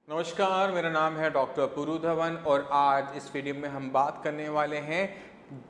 नमस्कार, मेरा नाम है डॉक्टर पुरु धवन और आज इस वीडियो में हम बात करने वाले हैं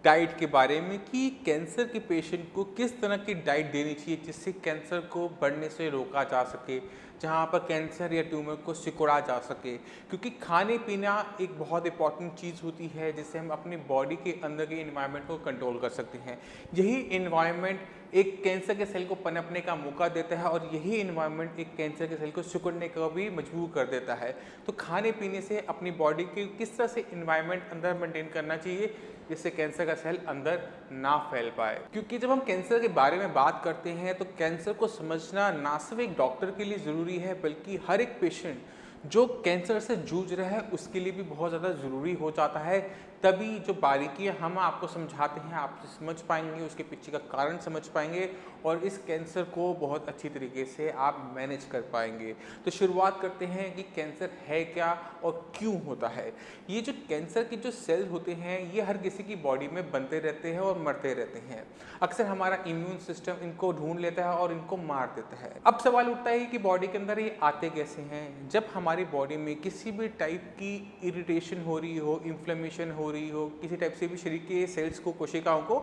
डाइट के बारे में कि कैंसर के पेशेंट को किस तरह की डाइट देनी चाहिए जिससे कैंसर को बढ़ने से रोका जा सके, जहां पर कैंसर या ट्यूमर को सिकुड़ा जा सके। क्योंकि खाने पीना एक बहुत इंपॉर्टेंट चीज़ होती है जिससे हम अपनी बॉडी के अंदर के इन्वायरमेंट को कंट्रोल कर सकते हैं। यही इन्वायरमेंट एक कैंसर के सेल को पनपने का मौका देता है और यही इन्वायरमेंट एक कैंसर के सेल को सिकुड़ने को भी मजबूर कर देता है। तो खाने पीने से अपनी बॉडी के किस तरह से इन्वायरमेंट अंदर मेंटेन करना चाहिए जिससे कैंसर का सेल अंदर ना फैल पाए। क्योंकि जब हम कैंसर के बारे में बात करते हैं तो कैंसर को समझना ना सिर्फ एक डॉक्टर के लिए ज़रूरी है बल्कि हर एक पेशेंट जो कैंसर से जूझ रहा है उसके लिए भी बहुत ज़्यादा ज़रूरी हो जाता है। तभी जो बारीकियाँ हम आपको समझाते हैं आप समझ पाएंगे, उसके पीछे का कारण समझ पाएंगे और इस कैंसर को बहुत अच्छी तरीके से आप मैनेज कर पाएंगे। तो शुरुआत करते हैं कि कैंसर है क्या और क्यों होता है। ये जो कैंसर के जो सेल होते हैं ये हर किसी की बॉडी में बनते रहते हैं और मरते रहते हैं। अक्सर हमारा इम्यून सिस्टम इनको ढूंढ लेता है और इनको मार देता है। अब सवाल उठता है कि बॉडी के अंदर ये आते कैसे हैं। जब हमारी बॉडी में किसी भी टाइप की इरिटेशन हो रही हो, इन्फ्लेमेशन हो रही हो, किसी टाइप से भी शरीर के सेल्स को, कोशिकाओं को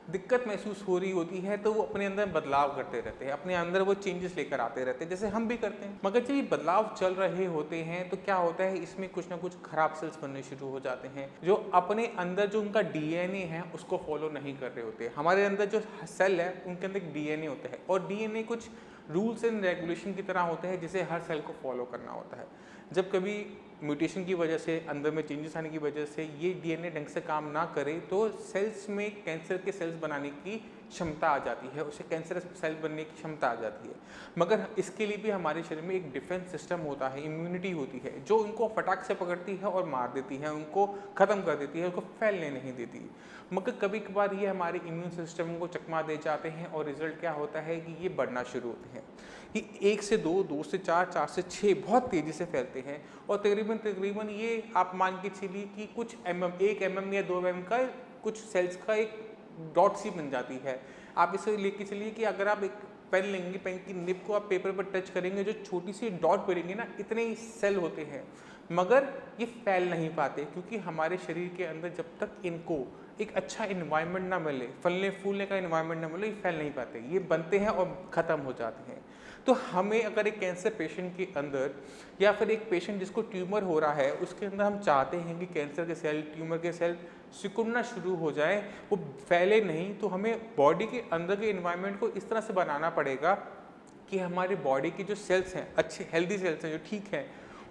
दिक्कत महसूस हो रही होती है तो वो अपने अंदर बदलाव करते रहते हैं, अपने अंदर वो चेंजेस लेकर आते रहते हैं जैसे हम भी करते हैं। मगर जब ये बदलाव चल रहे होते हैं तो क्या होता है, इसमें कुछ ना कुछ खराब सेल्स बनने शुरू हो जाते हैं जो अपने अंदर जो उनका डीएनए है उसको फॉलो नहीं कर रहे होते। हमारे अंदर जो सेल है उनके अंदर एक डीएनए होता है और डीएनए कुछ रूल्स एंड रेगुलेशन की तरह होते हैं जिसे हर सेल को फॉलो करना होता है। जब कभी म्यूटेशन की वजह से, अंदर में चेंजेस आने की वजह से ये डीएनए ढंग से काम ना करे तो सेल्स में कैंसर के सेल्स बनाने की क्षमता आ जाती है, उसे कैंसर सेल बनने की क्षमता आ जाती है। मगर इसके लिए भी हमारे शरीर में एक डिफेंस सिस्टम होता है, इम्यूनिटी होती है जो उनको फटाक से पकड़ती है और मार देती है, उनको ख़त्म कर देती है, उनको फैलने नहीं देती। मगर कभी कभार ये हमारे इम्यून सिस्टम को चकमा दे जाते हैं और रिजल्ट क्या होता है कि ये बढ़ना शुरू होते हैं कि 1 से 2, 2 से 4, 4 से 6 बहुत तेज़ी से फैलते हैं और तकरीबन ये आप मान के चलिए कि कुछ एक mm या 2 mm का कुछ सेल्स का एक डॉट सी बन जाती है। आप इसे लेके चलिए कि अगर आप एक पेन लेंगे, पेन की निब को आप पेपर पर टच करेंगे, जो छोटी सी डॉट पड़ेंगे ना, इतने ही सेल होते हैं मगर ये फैल नहीं पाते क्योंकि हमारे शरीर के अंदर जब तक इनको एक अच्छा इन्वायरमेंट ना मिले, फलने फूलने का इन्वायरमेंट ना मिले, ये फैल नहीं पाते, ये बनते हैं और ख़त्म हो जाते हैं। तो हमें अगर एक कैंसर पेशेंट के अंदर या फिर एक पेशेंट जिसको ट्यूमर हो रहा है उसके अंदर हम चाहते हैं कि कैंसर के सेल, ट्यूमर के सेल सिकुड़ना शुरू हो जाए, वो फैले नहीं, तो हमें बॉडी के अंदर के इन्वायरमेंट को इस तरह से बनाना पड़ेगा कि हमारी बॉडी की जो सेल्स हैं, अच्छे हेल्दी सेल्स हैं जो ठीक हैं,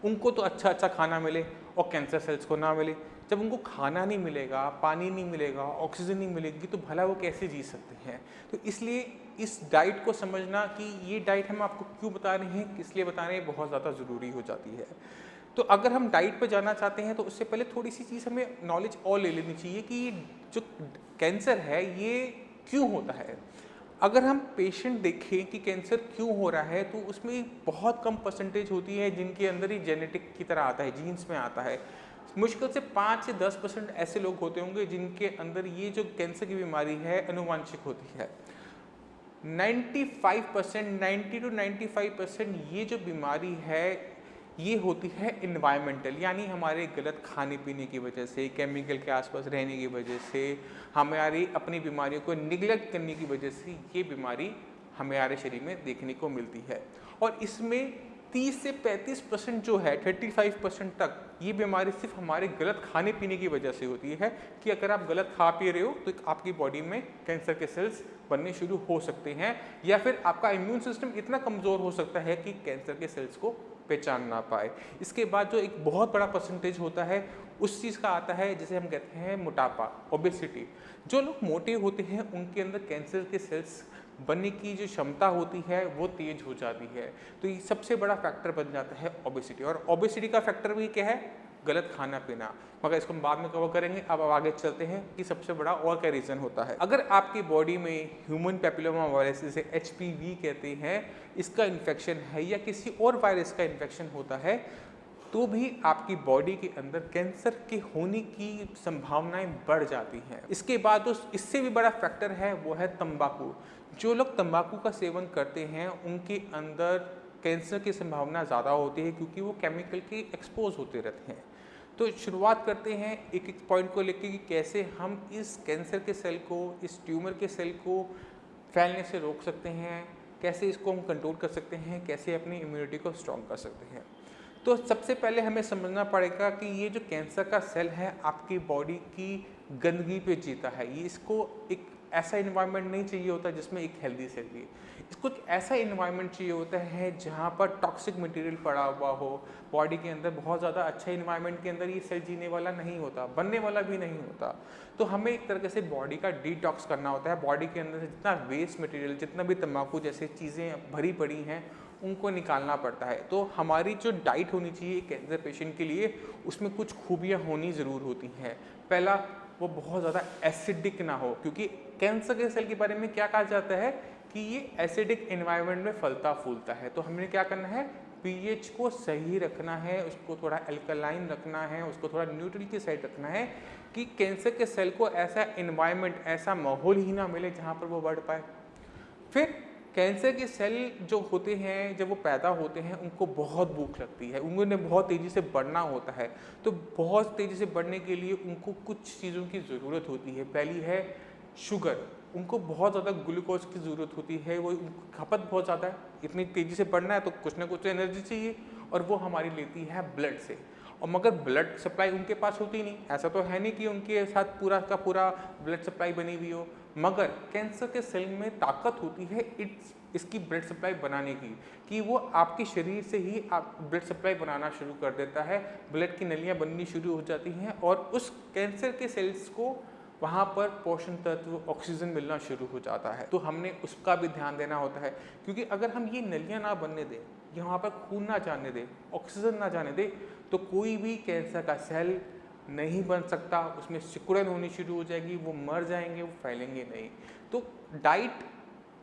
उनको तो अच्छा खाना मिले और कैंसर सेल्स को ना मिले। जब उनको खाना नहीं मिलेगा, पानी नहीं मिलेगा, ऑक्सीजन नहीं मिलेगी तो भला वो कैसे जी सकते हैं। तो इसलिए इस डाइट को समझना कि ये डाइट हम आपको क्यों बता रहे हैं, किस लिए बता रहे हैं, बहुत ज़्यादा ज़रूरी हो जाती है। तो अगर हम डाइट पर जाना चाहते हैं तो उससे पहले थोड़ी सी चीज़ हमें नॉलेज और ले लेनी चाहिए कि जो कैंसर है ये क्यों होता है। अगर हम पेशेंट देखें कि कैंसर क्यों हो रहा है तो उसमें बहुत कम परसेंटेज होती है जिनके अंदर ही जेनेटिक की तरह आता है, जीन्स में आता है। मुश्किल से 5 से 10% ऐसे लोग होते होंगे जिनके अंदर ये जो कैंसर की बीमारी है अनुवांशिक होती है। 95%, 90 to 95% ये जो बीमारी है ये होती है इन्वायरमेंटल, यानी हमारे गलत खाने पीने की वजह से, केमिकल के आसपास रहने की वजह से, हमारी अपनी बीमारियों को निगलेक्ट करने की वजह से ये बीमारी हमारे शरीर में देखने को मिलती है। और इसमें 30 से 35% जो है, 35% तक ये बीमारी सिर्फ हमारे गलत खाने पीने की वजह से होती है कि अगर आप गलत खा पी रहे हो तो आपकी बॉडी में कैंसर के सेल्स बनने शुरू हो सकते हैं या फिर आपका इम्यून सिस्टम इतना कमज़ोर हो सकता है कि कैंसर के सेल्स को पहचान ना पाए। इसके बाद जो एक बहुत बड़ा परसेंटेज होता है उस चीज़ का आता है जिसे हम कहते हैं मोटापा, ओबेसिटी। जो लोग मोटे होते हैं उनके अंदर कैंसर के सेल्स बनने की जो क्षमता होती है वो तेज हो जाती है। तो ये सबसे बड़ा फैक्टर बन जाता है ओबेसिटी। और ओबेसिटी का फैक्टर भी क्या है, गलत खाना पीना, मगर इसको हम बाद में कवर करेंगे। अब आगे चलते हैं कि सबसे बड़ा और क्या रीज़न होता है। अगर आपकी बॉडी में ह्यूमन पैपिलोमा वायरस, जिसे HPV कहते हैं, इसका इन्फेक्शन है या किसी और वायरस का इन्फेक्शन होता है तो भी आपकी बॉडी के अंदर कैंसर के होने की संभावनाएं बढ़ जाती हैं। इसके बाद इससे भी बड़ा फैक्टर है वो है तंबाकू। जो लोग तंबाकू का सेवन करते हैं उनके अंदर कैंसर की संभावना ज़्यादा होती है क्योंकि वो केमिकल के एक्सपोज होते रहते हैं। तो शुरुआत करते हैं एक एक पॉइंट को लेके कि कैसे हम इस कैंसर के सेल को, इस ट्यूमर के सेल को फैलने से रोक सकते हैं, कैसे इसको हम कंट्रोल कर सकते हैं, कैसे अपनी इम्यूनिटी को स्ट्रॉन्ग कर सकते हैं। तो सबसे पहले हमें समझना पड़ेगा कि ये जो कैंसर का सेल है आपकी बॉडी की गंदगी पे जीता है। ये इसको एक ऐसा इन्वायरमेंट नहीं चाहिए होता जिसमें एक हेल्दी सेल भी, इसको एक ऐसा इन्वायरमेंट चाहिए होता है जहाँ पर टॉक्सिक मटेरियल पड़ा हुआ हो। बॉडी के अंदर बहुत ज़्यादा अच्छा इन्वायरमेंट के अंदर ये सेल जीने वाला नहीं होता, बनने वाला भी नहीं होता। तो हमें एक तरह से बॉडी का डिटॉक्स करना होता है। बॉडी के अंदर से जितना वेस्ट मटेरियल, जितना भी तम्बाकू जैसे चीज़ें भरी पड़ी हैं उनको निकालना पड़ता है। तो हमारी जो डाइट होनी चाहिए कैंसर पेशेंट के लिए, उसमें कुछ खूबियाँ होनी ज़रूर होती हैं। पहला, वो बहुत ज़्यादा एसिडिक ना हो, क्योंकि कैंसर के सेल के बारे में क्या कहा जाता है कि ये एसिडिक एनवायरनमेंट में फलता फूलता है। तो हमने क्या करना है, पीएच को सही रखना है, उसको थोड़ा एल्कलाइन रखना है, उसको थोड़ा न्यूट्रल की साइड रखना है कि कैंसर के सेल को ऐसा एनवायरनमेंट, ऐसा माहौल ही ना मिले जहाँ पर वो बढ़ पाए। फिर कैंसर के सेल जो होते हैं जब वो पैदा होते हैं उनको बहुत भूख लगती है, उन्हें बहुत तेज़ी से बढ़ना होता है। तो बहुत तेज़ी से बढ़ने के लिए उनको कुछ चीज़ों की ज़रूरत होती है। पहली है शुगर, उनको बहुत ज़्यादा ग्लूकोज की ज़रूरत होती है, वो खपत बहुत ज़्यादा है। इतनी तेज़ी से बढ़ना है तो कुछ ना कुछ एनर्जी चाहिए और वो हमारी लेती है ब्लड से। और मगर ब्लड सप्लाई उनके पास होती नहीं, ऐसा तो है नहीं कि उनके साथ पूरा का पूरा ब्लड सप्लाई बनी हुई हो। मगर कैंसर के सेल में ताकत होती है इसकी ब्लड सप्लाई बनाने की, कि वो आपके शरीर से ही आप ब्लड सप्लाई बनाना शुरू कर देता है, ब्लड की नलियाँ बननी शुरू हो जाती हैं और उस कैंसर के सेल्स को वहाँ पर पोषण तत्व, ऑक्सीजन मिलना शुरू हो जाता है। तो हमने उसका भी ध्यान देना होता है, क्योंकि अगर हम ये नलियाँ ना बनने दें, यहाँ पर खून ना जाने दें, ऑक्सीजन ना जाने दें, तो कोई भी कैंसर का सेल नहीं बन सकता, उसमें सिकुड़न होनी शुरू हो जाएगी, वो मर जाएंगे, वो फैलेंगे नहीं। तो डाइट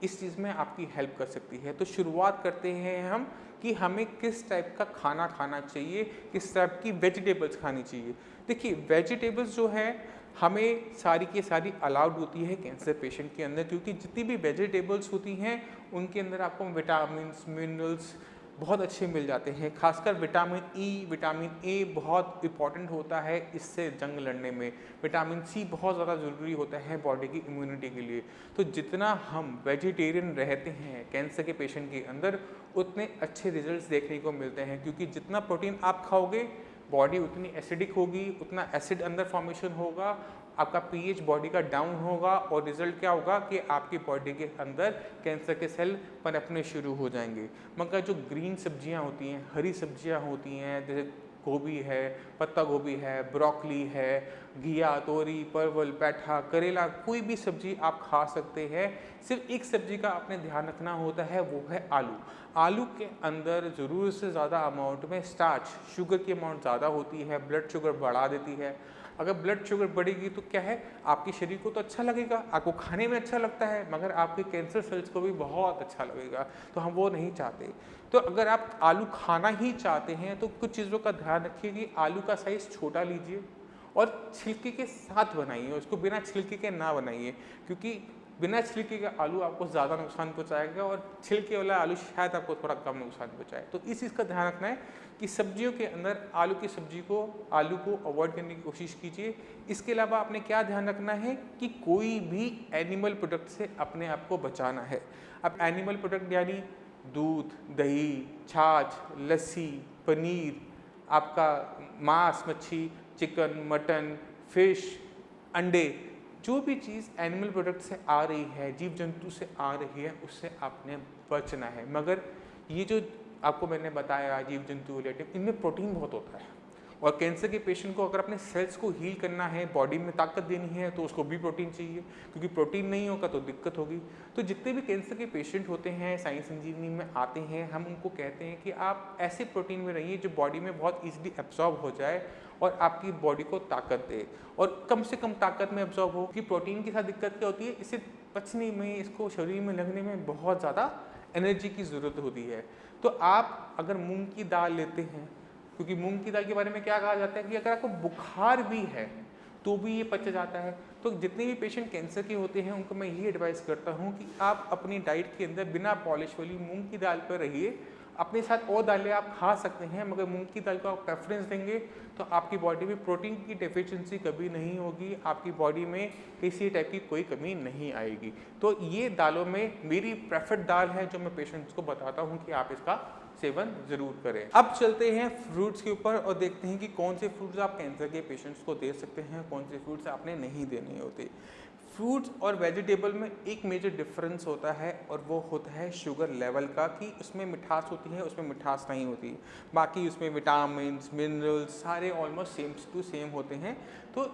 इस चीज़ में आपकी हेल्प कर सकती है। तो शुरुआत करते हैं हम कि हमें किस टाइप का खाना खाना चाहिए, किस टाइप की वेजिटेबल्स खानी चाहिए। देखिए, वेजिटेबल्स जो है हमें सारी की सारी अलाउड होती है कैंसर पेशेंट के अंदर, क्योंकि जितनी भी वेजिटेबल्स होती हैं उनके अंदर आपको विटामिन, मिनरल्स बहुत अच्छे मिल जाते हैं। खासकर विटामिन ई, विटामिन ए बहुत इंपॉर्टेंट होता है इससे जंग लड़ने में। विटामिन सी बहुत ज़्यादा ज़रूरी होता है बॉडी की इम्यूनिटी के लिए। तो जितना हम वेजिटेरियन रहते हैं कैंसर के पेशेंट के अंदर, उतने अच्छे रिजल्ट्स देखने को मिलते हैं, क्योंकि जितना प्रोटीन आप खाओगे बॉडी उतनी एसिडिक होगी, उतना एसिड अंदर फॉर्मेशन होगा, आपका पीएच बॉडी का डाउन होगा और रिजल्ट क्या होगा कि आपकी बॉडी के अंदर कैंसर के सेल पनपने शुरू हो जाएंगे। मगर जो ग्रीन सब्जियां होती हैं, हरी सब्जियां होती हैं, जैसे गोभी है, पत्ता गोभी है, ब्रोकली है, घिया, तोरी, परवल, पैठा, करेला, कोई भी सब्जी आप खा सकते हैं। सिर्फ एक सब्जी का आपने ध्यान रखना होता है, वो है आलू। आलू के अंदर ज़रूरत से ज़्यादा अमाउंट में स्टार्च, शुगर की अमाउंट ज़्यादा होती है, ब्लड शुगर बढ़ा देती है। अगर ब्लड शुगर बढ़ेगी तो क्या है, आपके शरीर को तो अच्छा लगेगा, आपको खाने में अच्छा लगता है, मगर आपके कैंसर सेल्स को भी बहुत अच्छा लगेगा, तो हम वो नहीं चाहते। तो अगर आप आलू खाना ही चाहते हैं तो कुछ चीज़ों का ध्यान रखिए कि आलू का साइज़ छोटा लीजिए और छिलके के साथ बनाइए, उसको बिना छिलके के ना बनाइए, क्योंकि बिना छिलके का आलू आपको ज़्यादा नुकसान पहुंचाएगा और छिलके वाला आलू शायद आपको थोड़ा कम नुकसान पहुंचाए। तो इस चीज़ का ध्यान रखना है कि सब्जियों के अंदर आलू की सब्जी को, आलू को अवॉइड करने की कोशिश कीजिए। इसके अलावा आपने क्या ध्यान रखना है कि कोई भी एनिमल प्रोडक्ट से अपने आप को बचाना है। अब एनिमल प्रोडक्ट यानी दूध, दही, छाछ, लस्सी, पनीर, आपका मांस, मच्छी, चिकन, मटन, फिश, अंडे, जो भी चीज़ एनिमल प्रोडक्ट से आ रही है, जीव जंतु से आ रही है, उससे आपने बचना है। मगर ये जो आपको मैंने बताया जीव जंतु रिलेटिव, इनमें प्रोटीन बहुत होता है और कैंसर के पेशेंट को अगर अपने सेल्स को हील करना है, बॉडी में ताकत देनी है, तो उसको भी प्रोटीन चाहिए, क्योंकि प्रोटीन नहीं होगा तो दिक्कत होगी। तो जितने भी कैंसर के पेशेंट होते हैं, साइंस इंजीनियरिंग में आते हैं, हम उनको कहते हैं कि आप ऐसे प्रोटीन में रहिए जो बॉडी में बहुत ईजिली एब्जॉर्ब हो जाए और आपकी बॉडी को ताकत दे, और कम से कम ताकत में एब्जॉर्ब हो। कि प्रोटीन के साथ दिक्कत क्या होती है, इसे पचने में, इसको शरीर में लगने में बहुत ज़्यादा एनर्जी की ज़रूरत होती है। तो आप अगर मूंग की दाल लेते हैं, क्योंकि मूंग की दाल के बारे में क्या कहा जाता है कि अगर आपको बुखार भी है तो भी ये पच जाता है। तो जितने भी पेशेंट कैंसर के होते हैं उनको मैं यही एडवाइस करता हूँ कि आप अपनी डाइट के अंदर बिना पॉलिश वाली मूंग की दाल पर रहिए। अपने साथ और दालें आप खा सकते हैं, मगर मूंग की दाल को आप प्रेफरेंस देंगे तो आपकी बॉडी में प्रोटीन की डेफिशिएंसी कभी नहीं होगी, आपकी बॉडी में किसी टाइप की कोई कमी नहीं आएगी। तो ये दालों में मेरी प्रेफर्ड दाल है जो मैं पेशेंट्स को बताता हूँ कि आप इसका सेवन जरूर करें। अब चलते हैं फ्रूट्स के ऊपर और देखते हैं कि कौन से फ्रूट्स आप कैंसर के पेशेंट्स को दे सकते हैं, कौन से फ्रूट्स आपने नहीं देने होते। फ्रूट्स और वेजिटेबल में एक मेजर डिफरेंस होता है और वो होता है शुगर लेवल का, कि उसमें मिठास होती है, उसमें मिठास नहीं होती। बाकी उसमें विटामिन मिनरल्स सारे ऑलमोस्ट सेम टू सेम होते हैं। तो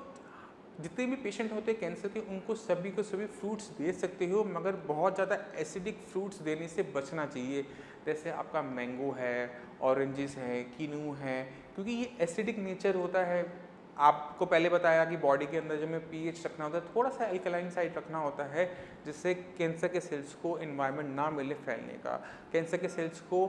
जितने भी पेशेंट होते हैं कैंसर के, उनको सभी को सभी फ्रूट्स दे सकते हो, मगर बहुत ज़्यादा एसिडिक फ्रूट्स देने से बचना चाहिए। जैसे आपका मैंगो है, ऑरेंजेस है, कीनू है, क्योंकि ये एसिडिक नेचर होता है। आपको पहले बताया कि बॉडी के अंदर जो में पीएच रखना होता है, थोड़ा सा एल्कलाइन साइड रखना होता है, जिससे कैंसर के सेल्स को एनवायरनमेंट ना मिले फैलने का। कैंसर के सेल्स को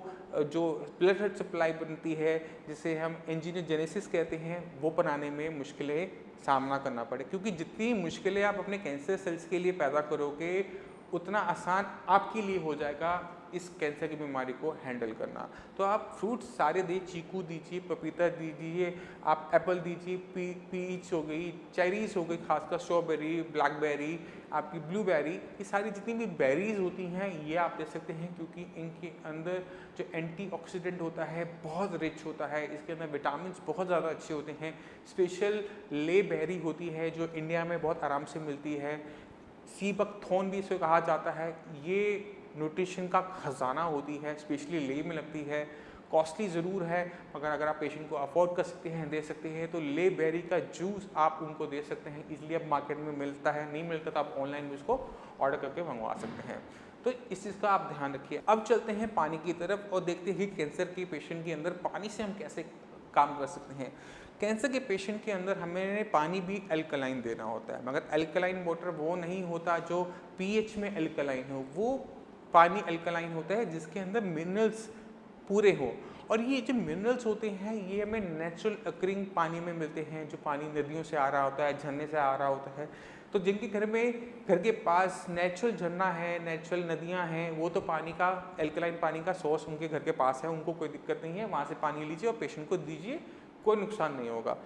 जो ब्लड सप्लाई बनती है, जिसे हम एंजियोजेनेसिस कहते हैं, वो बनाने में मुश्किलें सामना करना पड़े, क्योंकि जितनी मुश्किलें आप अपने कैंसर सेल्स के लिए पैदा करोगे, उतना आसान आपके लिए हो जाएगा इस कैंसर की बीमारी को हैंडल करना। तो आप फ्रूट्स सारे दीजिए, चीकू दीजिए, पपीता दीजिए, आप एप्पल दीजिए, पीच हो गई, चेरीज हो गई, खासकर स्ट्रॉबेरी, ब्लैकबेरी, आपकी ब्लूबेरी, ये सारी जितनी भी बेरीज होती हैं ये आप दे सकते हैं, क्योंकि इनके अंदर जो एंटीऑक्सीडेंट होता है बहुत रिच होता है, इसके अंदर विटामिन बहुत ज़्यादा अच्छे होते हैं। स्पेशल ले बेरी होती है जो इंडिया में बहुत आराम से मिलती है, सी बकथॉर्न भी इसे कहा जाता है। ये न्यूट्रिशन का खजाना होती है, स्पेशली ले में लगती है, कॉस्टली ज़रूर है, मगर अगर आप पेशेंट को अफोर्ड कर सकते हैं, दे सकते हैं, तो ले बेरी का जूस आप उनको दे सकते हैं। इसलिए अब मार्केट में मिलता है, नहीं मिलता तो आप ऑनलाइन भी उसको ऑर्डर करके मंगवा सकते हैं। तो इस चीज़ का आप ध्यान रखिए। अब चलते हैं पानी की तरफ और देखते हैं कैंसर के पेशेंट के अंदर पानी से हम कैसे काम कर सकते हैं। कैंसर के पेशेंट के अंदर हमें पानी भी अल्कलाइन देना होता है, मगर अल्कलाइन वाटर वो नहीं होता जो पीएच में अल्कलाइन हो। वो पानी अल्कलाइन होता है जिसके अंदर मिनरल्स पूरे हो, और ये जो मिनरल्स होते हैं ये हमें नेचुरल अकरिंग पानी में मिलते हैं, जो पानी नदियों से आ रहा होता है, झरने से आ रहा होता है। तो जिनके घर के पास नेचुरल झरना है, नेचुरल नदियां हैं, वो तो पानी का अल्कलाइन पानी का सोर्स उनके घर के पास है, उनको कोई दिक्कत नहीं है, वहाँ से पानी लीजिए और पेशेंट को दीजिए, कोई नुकसान नहीं होगा।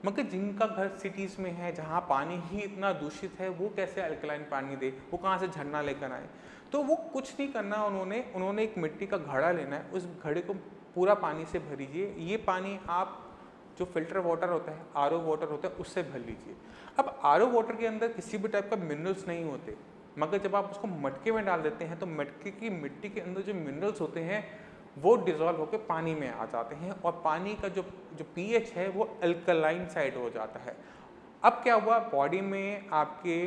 मगर जिनका घर सिटीज़ में है जहाँ पानी ही इतना दूषित है, वो कैसे अल्कलाइन पानी दे, वो कहाँ से झरना लेकर आए। तो वो कुछ नहीं करना, उन्होंने एक मिट्टी का घड़ा लेना है, उस घड़े को पूरा पानी से भरीजिए। ये पानी आप जो फिल्टर वाटर होता है, आरओ वाटर होता है, उससे भर लीजिए। अब आरओ वाटर के अंदर किसी भी टाइप का मिनरल्स नहीं होते, मगर जब आप उसको मटके में डाल देते हैं तो मटके की मिट्टी के अंदर जो मिनरल्स होते हैं वो डिज़ोल्व होकर पानी में आ जाते हैं, और पानी का जो पीएच है वो अल्कलाइन साइड हो जाता है। अब क्या हुआ, बॉडी में आपके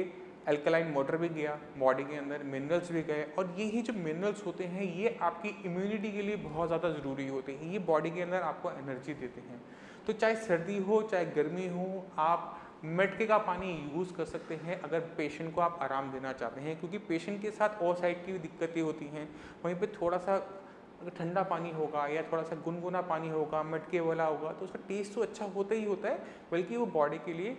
अल्कलाइन वाटर भी गया, बॉडी के अंदर मिनरल्स भी गए, और यही जो मिनरल्स होते हैं ये आपकी इम्यूनिटी के लिए बहुत ज़्यादा ज़रूरी होते हैं। ये बॉडी के अंदर आपको एनर्जी देते हैं। तो चाहे सर्दी हो चाहे गर्मी हो, आप मटके का पानी यूज़ कर सकते हैं अगर पेशेंट को आप आराम देना चाहते हैं, क्योंकि पेशेंट के साथ और साइड की भी दिक्कतें होती हैं। वहीं पे थोड़ा सा अगर ठंडा पानी होगा या थोड़ा सा गुनगुना पानी होगा, मटके वाला होगा, तो उसका टेस्ट तो अच्छा होता ही होता है, बल्कि वो बॉडी के लिए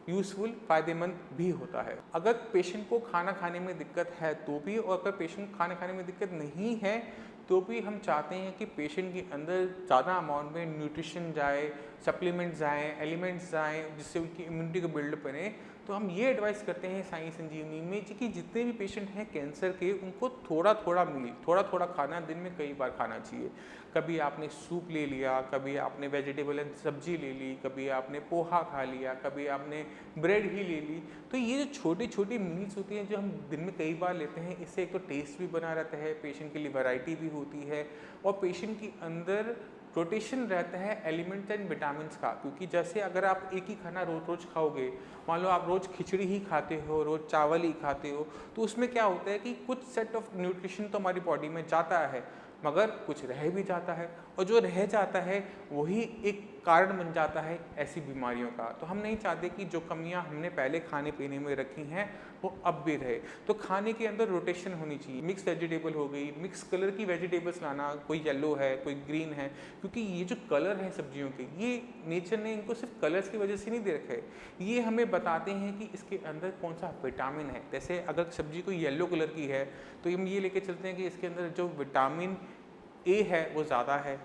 यूज़फुल, फ़ायदेमंद भी होता है। अगर पेशेंट को खाना खाने में दिक्कत है तो भी, और अगर पेशेंट को खाना खाने में दिक्कत नहीं है तो भी हम चाहते हैं कि पेशेंट के अंदर ज़्यादा अमाउंट में न्यूट्रिशन जाए, सप्लीमेंट्स जाएँ, एलिमेंट्स जाएँ, जिससे उनकी इम्यूनिटी को बिल्डअप बने। तो हम ये एडवाइस करते हैं साई संजीवनी में कि जितने भी पेशेंट हैं कैंसर के, उनको थोड़ा थोड़ा मील, थोड़ा थोड़ा खाना दिन में कई बार खाना चाहिए। कभी आपने सूप ले लिया, कभी आपने वेजिटेबल एंड सब्जी ले ली, कभी आपने पोहा खा लिया, कभी आपने ब्रेड ही ले ली। तो ये जो छोटी छोटी मील्स होती हैं जो हम दिन में कई बार लेते हैं, इससे एक तो टेस्ट भी बना रहता है, पेशेंट के लिए वैरायटी भी होती है, और पेशेंट के अंदर रोटेशन रहता है एलिमेंट्स एंड विटामिन्स का। क्योंकि जैसे अगर आप एक ही खाना रोज़ रोज़ खाओगे, मान लो आप रोज़ खिचड़ी ही खाते हो, रोज़ चावल ही खाते हो, तो उसमें क्या होता है कि कुछ सेट ऑफ न्यूट्रिशन तो हमारी बॉडी में जाता है, मगर कुछ रह भी जाता है, और जो रह जाता है वही एक कारण बन जाता है ऐसी बीमारियों का। तो हम नहीं चाहते कि जो कमियां हमने पहले खाने पीने में रखी हैं वो अब भी रहे। तो खाने के अंदर रोटेशन होनी चाहिए। मिक्स वेजिटेबल हो गई, मिक्स कलर की वेजिटेबल्स लाना, कोई येलो है कोई ग्रीन है, क्योंकि ये जो कलर है सब्जियों के, ये नेचर ने इनको सिर्फ कलर्स की वजह से नहीं दे रखा है, ये हमें बताते हैं कि इसके अंदर कौन सा विटामिन है। जैसे अगर सब्जी कोई येलो कलर की है तो हम ये लेके चलते हैं कि इसके अंदर जो विटामिन ए है वो ज़्यादा है।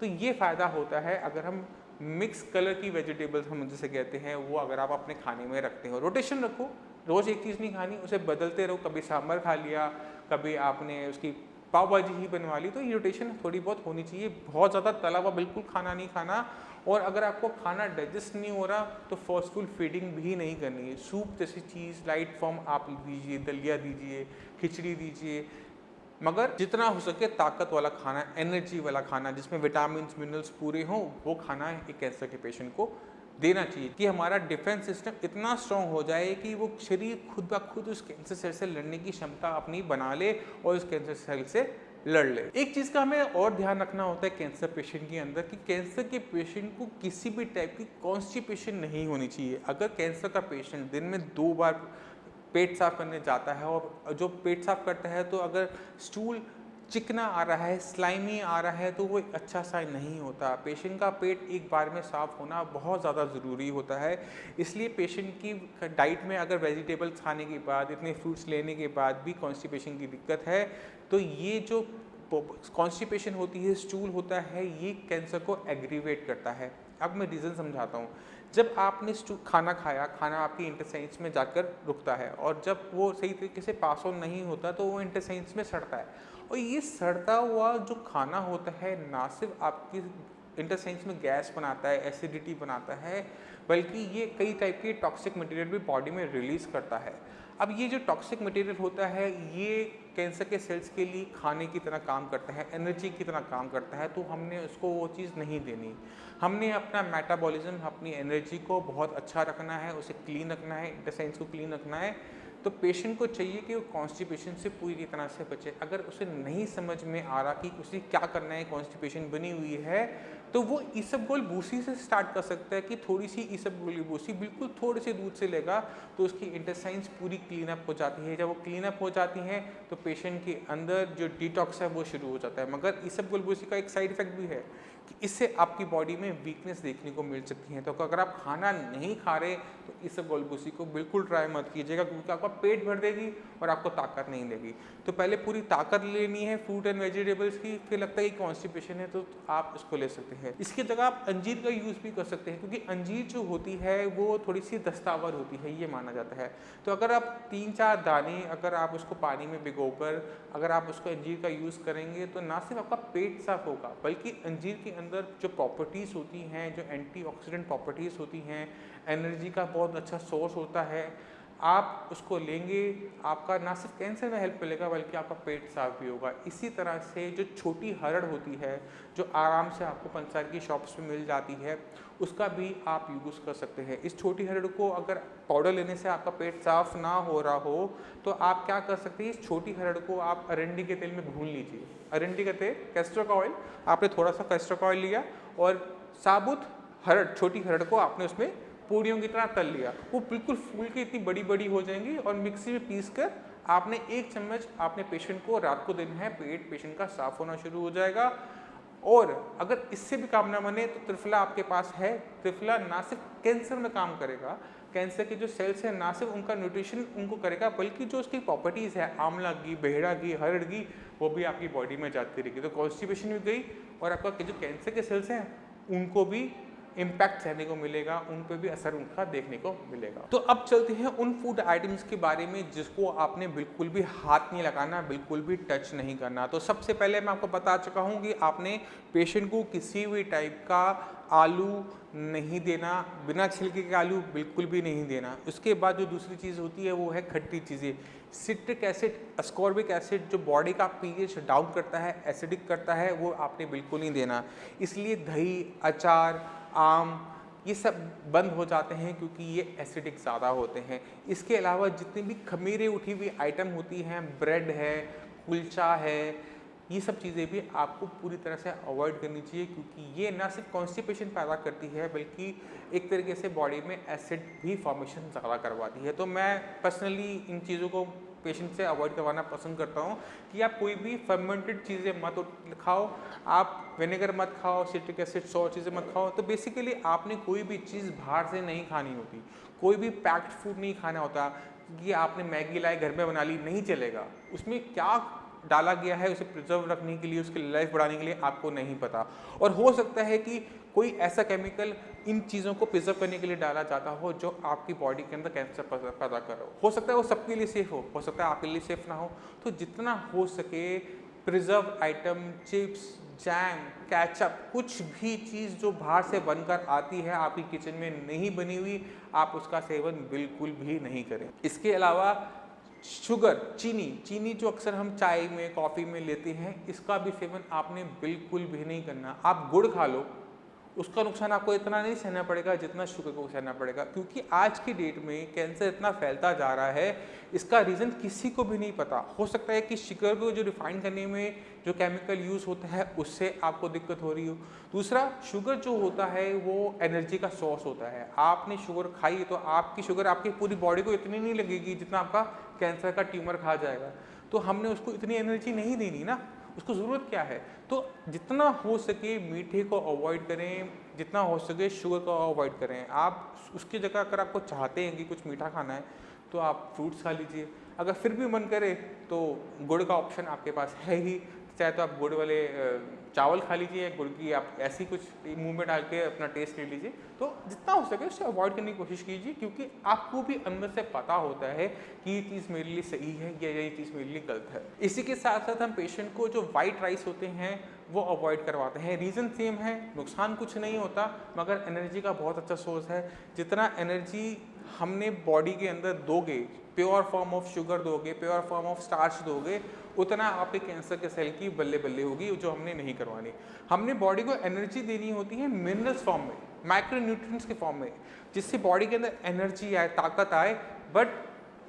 तो ये फ़ायदा होता है अगर हम मिक्स कलर की वेजिटेबल्स हम जिसे कहते हैं वो अगर आप अपने खाने में रखते हो। रोटेशन रखो, रोज़ एक चीज़ नहीं खानी, उसे बदलते रहो। कभी सांभर खा लिया, कभी आपने उसकी पाव भाजी ही बनवा ली, तो ये रोटेशन थोड़ी बहुत होनी चाहिए। बहुत ज़्यादा तला हुआ बिल्कुल खाना नहीं खाना। और अगर आपको खाना डाइजेस्ट नहीं हो रहा तो फोर्सफुल फीडिंग भी नहीं करनी है। सूप जैसी चीज़ लाइट फॉर्म आप दीजिए, दलिया दीजिए, खिचड़ी दीजिए, मगर जितना हो सके ताकत वाला खाना, एनर्जी वाला खाना जिसमें विटामिन मिनरल्स पूरे हों, वो खाना एक कैंसर के पेशेंट को देना चाहिए कि हमारा डिफेंस सिस्टम इतना स्ट्रॉन्ग हो जाए कि वो शरीर खुद ब खुद उस कैंसर सेल से लड़ने की क्षमता अपनी बना ले और उस कैंसर सेल से लड़ ले। एक चीज़ का हमें और ध्यान रखना होता है कैंसर पेशेंट के अंदर कि कैंसर के पेशेंट को किसी भी टाइप की कॉन्स्टिपेशन नहीं होनी चाहिए। अगर कैंसर का पेशेंट दिन में 2 बार पेट साफ करने जाता है और जो पेट साफ करता है तो अगर स्टूल चिकना आ रहा है, स्लाइमी आ रहा है, तो वो एक अच्छा साइन नहीं होता। पेशेंट का पेट एक बार में साफ़ होना बहुत ज़्यादा ज़रूरी होता है। इसलिए पेशेंट की डाइट में अगर वेजिटेबल्स खाने के बाद, इतने फ्रूट्स लेने के बाद भी कॉन्स्टिपेशन की दिक्कत है, तो ये जो कॉन्स्टिपेशन होती है, स्टूल होता है, ये कैंसर को एग्रीवेट करता है। अब मैं रीज़न समझाता हूँ। जब आपने खाना खाया, खाना आपकी इंटेस्टाइन्स में जाकर रुकता है और जब वो सही तरीके से पास ऑन नहीं होता तो वो इंटेस्टाइन्स में सड़ता है। और ये सड़ता हुआ जो खाना होता है ना सिर्फ आपकी इंटेस्टाइन्स में गैस बनाता है, एसिडिटी बनाता है, बल्कि ये कई टाइप के टॉक्सिक मटेरियल भी बॉडी में रिलीज़ करता है। अब ये जो टॉक्सिक मटेरियल होता है ये कैंसर के सेल्स के लिए खाने की तरह काम करता है, एनर्जी की तरह काम करता है, तो हमने उसको वो चीज़ नहीं देनी। हमने अपना मेटाबॉलिज्म, अपनी एनर्जी को बहुत अच्छा रखना है, उसे क्लीन रखना है, इंटेस्टाइन्स को क्लीन रखना है। तो पेशेंट को चाहिए कि वो कॉन्स्टिपेशन से पूरी तरह से बचे। अगर उसे नहीं समझ में आ रहा कि उसे क्या करना है, कॉन्स्टिपेशन बनी हुई है, तो वो इसबगोल भूसी से स्टार्ट कर सकता है कि थोड़ी सी इसबगोल भूसी बिल्कुल थोड़े से दूध से लेगा तो उसकी इंटेस्टाइन्स पूरी क्लीन अप हो जाती है। जब वो क्लीन अप हो जाती हैं तो पेशेंट के अंदर जो डिटॉक्स है वो शुरू हो जाता है। मगर इसबगोल भूसी का एक साइड इफेक्ट भी है कि इससे आपकी बॉडी में वीकनेस देखने को मिल सकती है। तो अगर आप खाना नहीं खा रहे तो इसबगोल भूसी को बिल्कुल ट्राई मत कीजिएगा, क्योंकि आपका पेट भर देगी और आपको ताकत नहीं देगी। तो पहले पूरी ताकत लेनी है फ्रूट एंड वेजिटेबल्स की, फिर लगता है कि कॉन्स्टिपेशन है तो आप इसको ले सकते हैं। इसकी जगह आप अंजीर का यूज़ भी कर सकते हैं, क्योंकि अंजीर जो होती है वो थोड़ी सी दस्तावर होती है, ये माना जाता है। तो अगर आप 3-4 दाने अगर आप उसको पानी में भिगोकर अगर आप उसको अंजीर का यूज़ करेंगे तो ना सिर्फ आपका पेट साफ होगा, बल्कि अंजीर के अंदर जो प्रॉपर्टीज़ होती हैं, जो एंटीऑक्सीडेंट प्रॉपर्टीज़ होती हैं, एनर्जी का बहुत अच्छा सोर्स होता है, आप उसको लेंगे, आपका ना सिर्फ कैंसर में हेल्प मिलेगा बल्कि आपका पेट साफ भी होगा। इसी तरह से जो छोटी हरड़ होती है, जो आराम से आपको पंसार की शॉप्स में मिल जाती है, उसका भी आप यूज़ कर सकते हैं। इस छोटी हरड़ को अगर पाउडर लेने से आपका पेट साफ ना हो रहा हो तो आप क्या कर सकते हैं, इस छोटी हरड़ को आप अरंडी के तेल में भून लीजिए। अरंडी का तेल, कैस्टर का ऑयल, आपने थोड़ा सा कैस्टर का ऑयल लिया और साबुत हरड़, छोटी हरड़ को आपने उसमें पूड़ियों की तरह तल लिया। वो बिल्कुल फूल के इतनी बड़ी बड़ी हो जाएंगी और मिक्सी में पीस कर आपने 1 चम्मच आपने पेशेंट को रात को देना है। पेट पेशेंट का साफ होना शुरू हो जाएगा। और अगर इससे भी काम ना बने तो त्रिफला आपके पास है। त्रिफला ना सिर्फ कैंसर में काम करेगा, कैंसर के जो सेल्स हैं ना सिर्फ उनका न्यूट्रिशन उनको करेगा, बल्कि जो उसकी प्रॉपर्टीज़ है, आंवला घी, बेहड़ा घी, हरड़ घी, वो भी आपकी बॉडी में जाती रहेगी। तो कॉन्स्टिपेशन भी गई और आपका जो कैंसर के सेल्स हैं उनको भी इम्पैक्ट सहने को मिलेगा, उन पर भी असर उनका देखने को मिलेगा। तो अब चलते हैं उन फूड आइटम्स के बारे में जिसको आपने बिल्कुल भी हाथ नहीं लगाना, बिल्कुल भी टच नहीं करना। तो सबसे पहले मैं आपको बता चुका हूँ कि आपने पेशेंट को किसी भी टाइप का आलू नहीं देना, बिना छिलके के आलू बिल्कुल भी नहीं देना। उसके बाद जो दूसरी चीज़ होती है वो है खट्टी चीज़ें। सिट्रिक एसिड, अस्कॉर्बिक एसिड जो बॉडी का पीएच डाउन करता है, एसिडिक करता है, वो आपने बिल्कुल नहीं देना। इसलिए दही, अचार, आम, ये सब बंद हो जाते हैं क्योंकि ये एसिडिक ज़्यादा होते हैं। इसके अलावा जितनी भी खमीरे उठी हुई आइटम होती हैं, ब्रेड है, कुलचा है, ये सब चीज़ें भी आपको पूरी तरह से अवॉइड करनी चाहिए, क्योंकि ये ना सिर्फ कॉन्स्टिपेशन पैदा करती है बल्कि एक तरीके से बॉडी में एसिड भी फॉर्मेशन ज़्यादा करवाती है। तो मैं पर्सनली इन चीज़ों को पेशेंट से अवॉइड करवाना पसंद करता हूँ कि आप कोई भी फर्मेंटेड चीज़ें मत खाओ, आप विनेगर मत खाओ, सिट्रिक एसिड, सौ चीज़ें मत खाओ। तो बेसिकली आपने कोई भी चीज़ बाहर से नहीं खानी होती, कोई भी पैक्ड फूड नहीं खाना होता कि आपने मैगी लाई घर में बना ली, नहीं चलेगा। उसमें क्या डाला गया है उसे प्रिजर्व रखने के लिए, उसकी लाइफ बढ़ाने के लिए, आपको नहीं पता। और हो सकता है कि कोई ऐसा केमिकल इन चीज़ों को प्रिजर्व करने के लिए डाला जाता हो जो आपकी बॉडी के अंदर कैंसर पैदा कर रहा हो सकता है वो सबके लिए सेफ हो सकता है आपके लिए सेफ ना हो। तो जितना हो सके preserve item, chips, jam, ketchup, कुछ भी चीज़ जो बाहर से बनकर आती है आपकी किचन में नहीं बनी हुई, आप उसका सेवन बिल्कुल भी नहीं करें। इसके अलावा शुगर, चीनी जो अक्सर हम चाय में, कॉफ़ी में लेते हैं, इसका भी सेवन आपने बिल्कुल भी नहीं करना। आप गुड़ खा लो, उसका नुकसान आपको इतना नहीं सहना पड़ेगा जितना शुगर को सहना पड़ेगा, क्योंकि आज की डेट में कैंसर इतना फैलता जा रहा है, इसका रीज़न किसी को भी नहीं पता। हो सकता है कि शुगर को जो रिफाइन करने में जो केमिकल यूज़ होता है उससे आपको दिक्कत हो रही हो। दूसरा, शुगर जो होता है वो एनर्जी का सोर्स होता है। आपने शुगर खाई तो आपकी शुगर आपकी पूरी बॉडी को इतनी नहीं लगेगी जितना आपका कैंसर का ट्यूमर खा जाएगा। तो हमने उसको इतनी एनर्जी नहीं देनी ना, उसको ज़रूरत क्या है। तो जितना हो सके मीठे को अवॉइड करें, जितना हो सके शुगर को अवॉइड करें। आप उसकी जगह अगर आपको चाहते हैं कि कुछ मीठा खाना है तो आप फ्रूट्स खा लीजिए। अगर फिर भी मन करे तो गुड़ का ऑप्शन आपके पास है ही, चाहे तो आप गुड़ वाले चावल खा लीजिए, गुड़ की आप ऐसी कुछ मुंह में डाल के अपना टेस्ट ले लीजिए। तो जितना हो सके उससे अवॉइड करने की कोशिश कीजिए, क्योंकि आपको भी अंदर से पता होता है कि ये चीज़ मेरे लिए सही है या ये चीज़ मेरे लिए गलत है। इसी के साथ साथ हम पेशेंट को जो वाइट राइस होते हैं वो अवॉइड करवाते हैं। रीज़न सेम है, नुकसान कुछ नहीं होता, मगर एनर्जी का बहुत अच्छा सोर्स है। जितना एनर्जी हमने बॉडी के अंदर दोगे, प्योर फॉर्म ऑफ शुगर दोगे, प्योर फॉर्म ऑफ स्टार्च दोगे, उतना आपके कैंसर के सेल की बल्ले बल्ले होगी, जो हमने नहीं करवानी। हमने बॉडी को एनर्जी देनी होती है मिनरल्स फॉर्म में, माइक्रो न्यूट्रिएंट्स के फॉर्म में, जिससे बॉडी के अंदर एनर्जी आए, ताकत आए। बट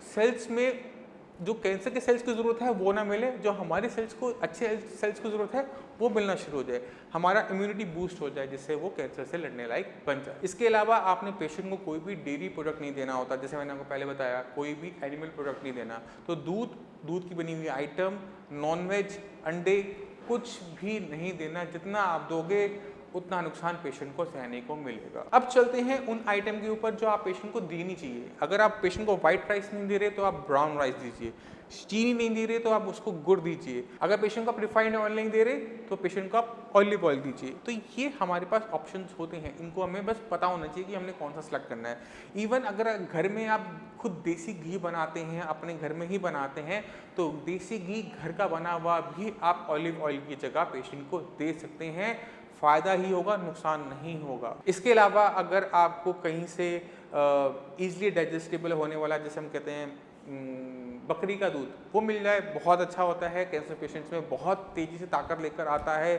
सेल्स में जो कैंसर के सेल्स की ज़रूरत है वो ना मिले, जो हमारे सेल्स को, अच्छे सेल्स की ज़रूरत है वो मिलना शुरू हो जाए, हमारा इम्यूनिटी बूस्ट हो जाए, जिससे वो कैंसर से लड़ने लायक बन जाए। इसके अलावा आपने पेशेंट को कोई भी डेयरी प्रोडक्ट नहीं देना होता, जैसे मैंने आपको पहले बताया, कोई भी एनिमल प्रोडक्ट नहीं देना। तो दूध की बनी हुई आइटम, नॉनवेज, अंडे, कुछ भी नहीं देना। जितना आप दोगे उतना नुकसान पेशेंट को सहने को मिलेगा। अब चलते हैं उन आइटम के ऊपर जो आप पेशेंट को देनी चाहिए। अगर आप पेशेंट को व्हाइट राइस नहीं दे रहे तो आप ब्राउन राइस दीजिए, चीनी नहीं दे रहे तो आप उसको गुड़ दीजिए, अगर पेशेंट को आप रिफाइंड ऑयल नहीं दे रहे तो पेशेंट को आप ऑलिव ऑयल दीजिए। तो ये हमारे पास ऑप्शंस होते हैं, इनको हमें बस पता होना चाहिए कि हमने कौन सा सेलेक्ट करना है। इवन अगर घर में आप खुद देसी घी बनाते हैं, अपने घर में ही बनाते हैं, तो देसी घी घर का बना हुआ भी आप ऑलिव ऑयल की जगह पेशेंट को दे सकते हैं। फ़ायदा ही होगा, नुकसान नहीं होगा। इसके अलावा अगर आपको कहीं से ईज़िली डाइजेस्टेबल होने वाला, जैसे हम कहते हैं बकरी का दूध, वो मिल जाए, बहुत अच्छा होता है। कैंसर पेशेंट्स में बहुत तेज़ी से ताकत लेकर आता है।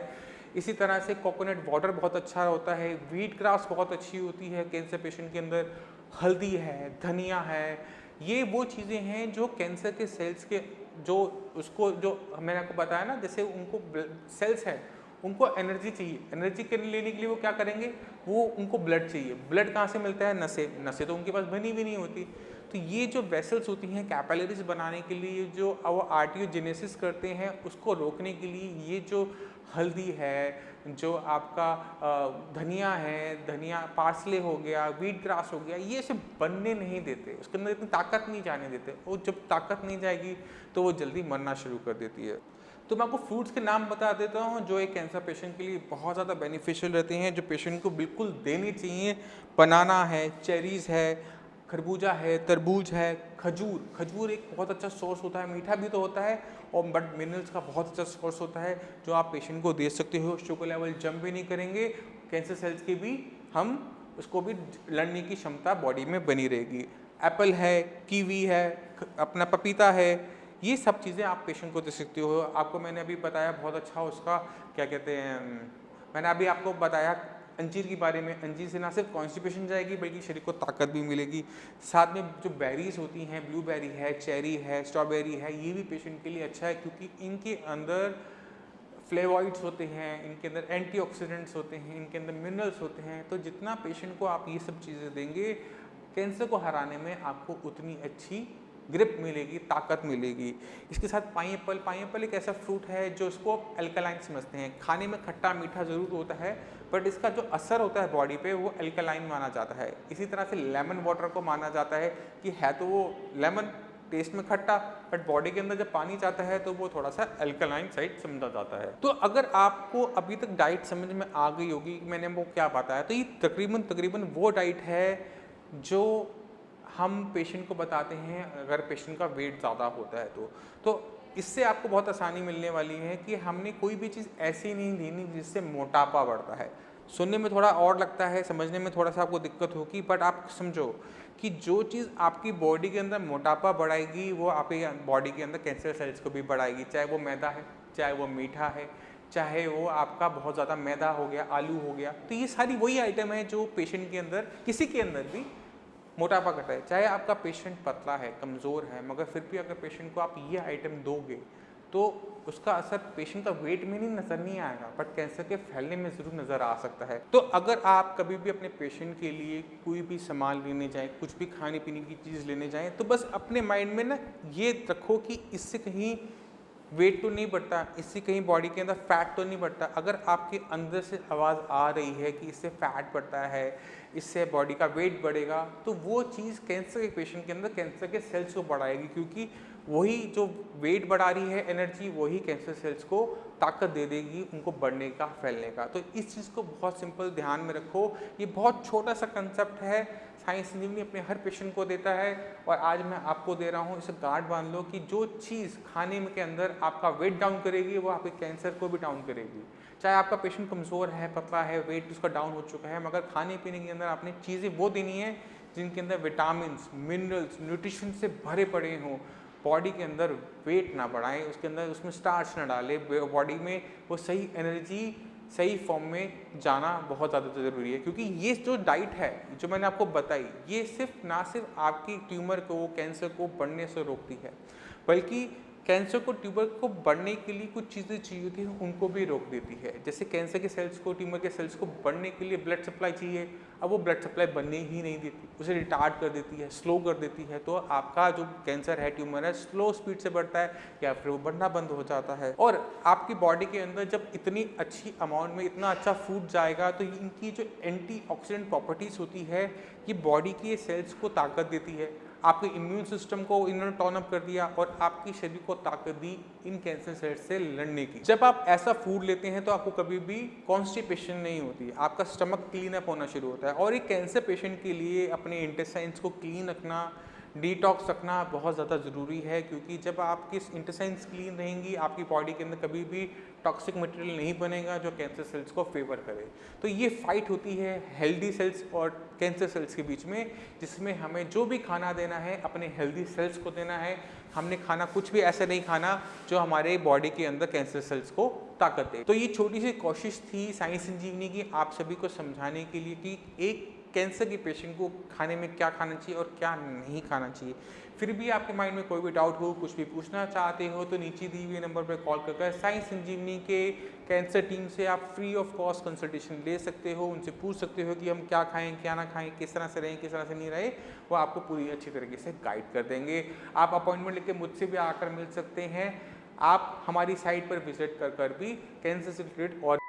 इसी तरह से कोकोनट वाटर बहुत अच्छा होता है। व्हीट ग्रास बहुत अच्छी होती है कैंसर पेशेंट के अंदर। हल्दी है, धनिया है, ये वो चीज़ें हैं जो कैंसर के सेल्स के जो मैंने आपको बताया ना, जैसे उनको सेल्स हैं उनको एनर्जी चाहिए, एनर्जी लेने के लिए वो क्या करेंगे, वो उनको ब्लड चाहिए। ब्लड कहाँ से मिलता है? नसें तो उनके पास बनी भी नहीं होती। तो ये जो वेसल्स होती हैं कैपिलरीज बनाने के लिए, जो वो आर्टियोजेनेसिस करते हैं, उसको रोकने के लिए ये जो हल्दी है, जो आपका धनिया है, धनिया पार्सले हो गया, व्हीट ग्रास हो गया, ये सब बनने नहीं देते, उसके अंदर इतनी ताकत नहीं जाने देते। वो जब ताकत नहीं जाएगी तो वो जल्दी मरना शुरू कर देती है। तो मैं आपको फ्रूट्स के नाम बता देता हूँ जो एक कैंसर पेशेंट के लिए बहुत ज़्यादा बेनिफिशियल रहते हैं, जो पेशेंट को बिल्कुल देनी चाहिए। बनाना है, चेरीज़ है, खरबूजा है, तरबूज है, खजूर एक बहुत अच्छा सोर्स होता है, मीठा भी तो होता है और बट मिनरल्स का बहुत अच्छा सोर्स होता है, जो आप पेशेंट को दे सकते हो। शुगर लेवल जंप भी नहीं करेंगे, कैंसर सेल्स की भी हम उसको भी लड़ने की क्षमता बॉडी में बनी रहेगी। एप्पल है, कीवी है, अपना पपीता है, ये सब चीज़ें आप पेशेंट को दे सकते हो। आपको मैंने अभी बताया बहुत अच्छा उसका क्या कहते हैं, मैंने अभी आपको बताया अंजीर के बारे में। अंजीर से ना सिर्फ कॉन्स्टिपेशन जाएगी बल्कि शरीर को ताकत भी मिलेगी। साथ में जो बेरीज होती हैं, ब्लूबेरी है, चेरी है, स्ट्रॉबेरी है, ये भी पेशेंट के लिए अच्छा है, क्योंकि इनके अंदर फ्लेवॉइड्स होते हैं, इनके अंदर एंटीऑक्सीडेंट्स होते हैं, इनके अंदर मिनरल्स होते हैं। तो जितना पेशेंट को आप ये सब चीज़ें देंगे, कैंसर को हराने में आपको उतनी अच्छी ग्रिप मिलेगी, ताकत मिलेगी। इसके साथ पाइनएप्पल एक ऐसा फ्रूट है जो इसको अल्कलाइन समझते हैं। खाने में खट्टा मीठा ज़रूर होता है, बट इसका जो असर होता है बॉडी पे वो अल्कलाइन माना जाता है। इसी तरह से लेमन वाटर को माना जाता है कि है तो वो लेमन टेस्ट में खट्टा, बट बॉडी के अंदर जब पानी जाता है तो वो थोड़ा सा अल्कलाइन साइड समझा जाता है। तो अगर आपको अभी तक डाइट समझ में आ गई होगी कि मैंने वो क्या बताया, तो ये तकरीबन वो डाइट है जो हम पेशेंट को बताते हैं अगर पेशेंट का वेट ज़्यादा होता है तो इससे आपको बहुत आसानी मिलने वाली है कि हमने कोई भी चीज़ ऐसी नहीं देनी जिससे मोटापा बढ़ता है। सुनने में थोड़ा और लगता है, समझने में थोड़ा सा आपको दिक्कत होगी, बट आप समझो कि जो चीज़ आपकी बॉडी के अंदर मोटापा बढ़ाएगी वो आपकी बॉडी के अंदर कैंसर सेल्स को भी बढ़ाएगी, चाहे वो मैदा है, चाहे वो मीठा है, चाहे वो आपका बहुत ज़्यादा मैदा हो गया, आलू हो गया। तो ये सारी वही आइटम है जो पेशेंट के अंदर, किसी के अंदर भी मोटापा घटा है। चाहे आपका पेशेंट पतला है, कमज़ोर है, मगर फिर भी अगर पेशेंट को आप ये आइटम दोगे तो उसका असर पेशेंट का वेट में नहीं नज़र नहीं आएगा, बट कैंसर के फैलने में ज़रूर नज़र आ सकता है। तो अगर आप कभी भी अपने पेशेंट के लिए कोई भी सामान लेने जाएं, कुछ भी खाने पीने की चीज़ लेने जाएं, तो बस अपने माइंड में ना ये रखो कि इससे कहीं वेट तो नहीं बढ़ता, इससे कहीं बॉडी के अंदर फैट तो नहीं बढ़ता। अगर आपके अंदर से आवाज़ आ रही है कि इससे फैट बढ़ता है, इससे बॉडी का वेट बढ़ेगा, तो वो चीज़ कैंसर के पेशेंट के अंदर कैंसर के सेल्स को बढ़ाएगी, क्योंकि वही जो वेट बढ़ा रही है एनर्जी, वही कैंसर सेल्स को ताकत दे देगी उनको बढ़ने का, फैलने का। तो इस चीज़ को बहुत सिंपल ध्यान में रखो। ये बहुत छोटा सा कंसेप्ट है, साइंस संजीवनी अपने हर पेशेंट को देता है और आज मैं आपको दे रहा हूँ। इसे गांठ बांध लो कि जो चीज़ खाने में के अंदर आपका वेट डाउन करेगी वो आपके कैंसर को भी डाउन करेगी। चाहे आपका पेशेंट कमज़ोर है, पतला है, वेट उसका डाउन हो चुका है, मगर खाने पीने के अंदर आपने चीज़ें वो देनी है जिनके अंदर विटामिन, मिनरल्स, न्यूट्रिशन से भरे पड़े हों। बॉडी के अंदर वेट ना बढ़ाएं, उसके अंदर उसमें स्टार्च ना डालें, बॉडी में वो सही एनर्जी सही फॉर्म में जाना बहुत ज़्यादा ज़रूरी है। क्योंकि ये जो डाइट है जो मैंने आपको बताई, ये ना सिर्फ आपकी ट्यूमर को, कैंसर को बढ़ने से रोकती है, बल्कि कैंसर को, ट्यूमर को बढ़ने के लिए कुछ चीज़ें चाहिए होती हैं उनको भी रोक देती है। जैसे कैंसर के सेल्स को, ट्यूमर के सेल्स को बढ़ने के लिए ब्लड सप्लाई चाहिए, अब वो ब्लड सप्लाई बनने ही नहीं देती, उसे रिटार्ड कर देती है, स्लो कर देती है। तो आपका जो कैंसर है, ट्यूमर है, स्लो स्पीड से बढ़ता है या फिर वो बढ़ना बंद हो जाता है। और आपकी बॉडी के अंदर जब इतनी अच्छी अमाउंट में इतना अच्छा फूड जाएगा तो इनकी जो एंटीऑक्सीडेंट प्रॉपर्टीज़ होती है, ये बॉडी की सेल्स को ताकत देती है, आपके इम्यून सिस्टम को इन्होंने टर्न अप कर दिया और आपकी शरीर को ताकत दी इन कैंसर सेल्स से लड़ने की। जब आप ऐसा फूड लेते हैं तो आपको कभी भी कॉन्स्टिपेशन नहीं होती, आपका स्टमक क्लीन अप होना शुरू होता है। और एक कैंसर पेशेंट के लिए अपने इंटेस्टाइन्स को क्लीन रखना, डिटॉक्स रखना बहुत ज़्यादा ज़रूरी है, क्योंकि जब आपकी इंटेस्टाइन्स क्लीन रहेंगी, आपकी बॉडी के अंदर कभी भी टॉक्सिक मटेरियल नहीं बनेगा जो कैंसर सेल्स को फेवर करे। तो ये फाइट होती है हेल्दी सेल्स और कैंसर सेल्स के बीच में, जिसमें हमें जो भी खाना देना है अपने हेल्दी सेल्स को देना है। हमने खाना कुछ भी ऐसा नहीं खाना जो हमारे बॉडी के अंदर कैंसर सेल्स को ताकत दे। तो ये छोटी सी कोशिश थी साइंस संजीवनी की आप सभी को समझाने के लिए कि एक कैंसर के पेशेंट को खाने में क्या खाना चाहिए और क्या नहीं खाना चाहिए। फिर भी आपके माइंड में कोई भी डाउट हो, कुछ भी पूछना चाहते हो, तो नीचे दी हुए नंबर पर कॉल कर साइंस संजीवनी के कैंसर टीम से आप फ्री ऑफ कॉस्ट कंसल्टेशन ले सकते हो। उनसे पूछ सकते हो कि हम क्या खाएं, क्या ना खाएं, किस तरह से रहें, किस तरह से नहीं रहे, वो आपको पूरी अच्छी तरीके से गाइड कर देंगे। आप अपॉइंटमेंट लेके मुझसे भी आकर मिल सकते हैं। आप हमारी साइट पर विजिट कर भी कैंसर से रिलेटेड और